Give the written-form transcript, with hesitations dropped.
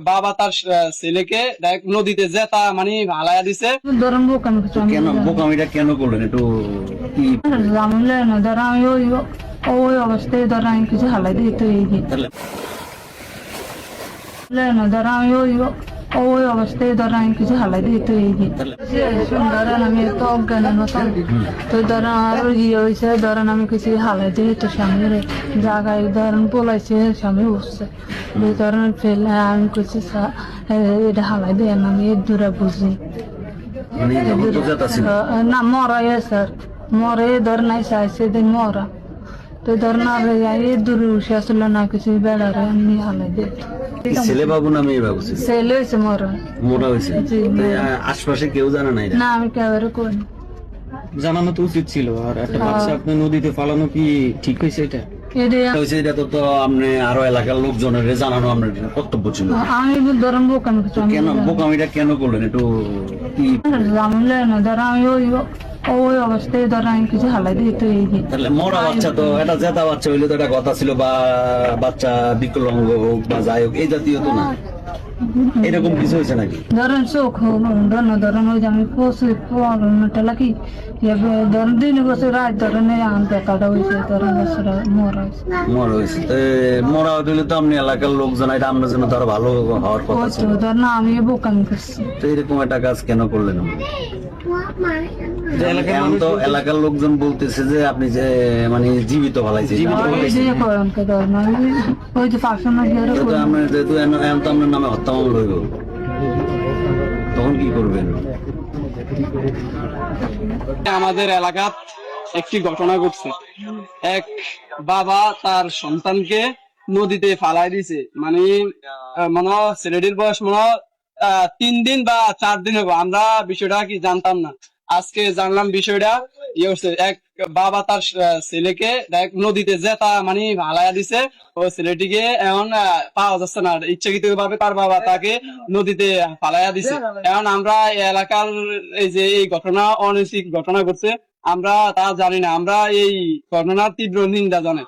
বাবা তার ছেলেকে ডাইরেক্ট নদীতে যে তা মানে ভালাইয়া দিছে। ধরেন বোকামি কিছু আমি কেন বোকামিটা কেন করলেন একটু কি জানলে না, ধর আমি ওই অবস্থায় ধর আমি কিছু হালাই দিই তো এই যে তাহলে না, ধর আমি ওই অবস্থায় ধর আমি কিছু হালাই দিই তো এই যে ধরেন আমি তো অজ্ঞানের মতন, তো ধরেন আর ইয়ে হয়েছে, ধরেন আমি কিছু হালাই দিই তো স্বামীর জায়গায় ধরেন বলাইছে, স্বামী উঠছে ধরেন ফেলে আমি কিছু এটা হালাই দিই না, আমি এর দূরে বুঝি মানে যখন বোঝাতে ছিল না মরা স্যার মরে ধর নাই চাইছে দিন মরা তো ধর না এই দূরে উঠে আসলে না কিছু বেড়ারে এমনি হালাই দিই। ছেলে বাবু না মেয়ে বাবু ছিল? ছেলে হয়েছে মরা। মোটা হয়েছে। জি, তো, আশপাশে কেউ জানে না এটা? না আমি কেবারে করি জানানো তো উচিত ছিল। আর একটা বাচ্চা আপনি নদীতে ফালানো কি ঠিক হয়েছে এটা? এটা এটা হয়েছে, এটা তো আপনি আরো এলাকার লোকজনের জানানো আপনার কর্তব্য ছিল। আমি ধরেন বোকামি কিছু আমি কেন বোকামিটা কেন করলেন একটু কি জানলে না, ধর আমি ওই অবস্থায় ধর আমি কিছু হালাই দিই তো এই যে তাহলে মরা বাচ্চা তো এটা জেতা বাচ্চা হইলে তো একটা কথা ছিল, বা বাচ্চা বিকলাঙ্গ হোক বা যাই হোক এই জাতীয় তো না, এরকম কিছু হয়েছে নাকি? ধরেন চোখ ধরেন ওই যে আমি পড়াটা কি ধরেন দিন বছর রাত ধরেন আম বেকাটা হয়েছে, ধরেন বছর মরা হয়েছে। মরা হয়েছে তো মরা হইলে তো আপনি এলাকার লোকজন এটা আপনার জন্য তো আরো ভালো হওয়ার কথা ওই ছিল। তো ধর না আমি বোকামি করছি। তো এরকম একটা কাজ কেন করলেন আপনি? এখন তো এলাকার লোকজন বলতেছে যে আপনি যে মানে জীবিত ভালাইছে, ওই যে কয়নকে ধর না ওই যে পাঁচশো না দিয়ে যেহেতু এখন তো আপনার নামে হত্যা মামলা হইব, তখন কি করবেন? আমাদের এলাকাত একটি ঘটনা ঘটছে। এক বাবা তার সন্তানকে নদীতে ফালাই দিছে, মানে মনে হয় ছেলেটির বয়স মনে হয় 3 দিন বা 4 দিন হবে। আমরা বিষয়টা কি জানতাম না, আজকে জানলাম বিষয়টা। ইয়ে হচ্ছে, এক বাবা তার ছেলেকে ডাইরেক্ট নদীতে যে তা মানে ভালাইয়া দিছে। ও ছেলেটিকে এখন পাওয়া যাচ্ছে না, ইচ্ছাকৃত ভাবে তার বাবা তাকে নদীতে ফালাইয়া দিছে। এখন আমরা এই এলাকার এই যে এই ঘটনা অনৈতিক ঘটনা ঘটছে, আমরা তা জানি না, আমরা এই ঘটনার তীব্র নিন্দা জানাই।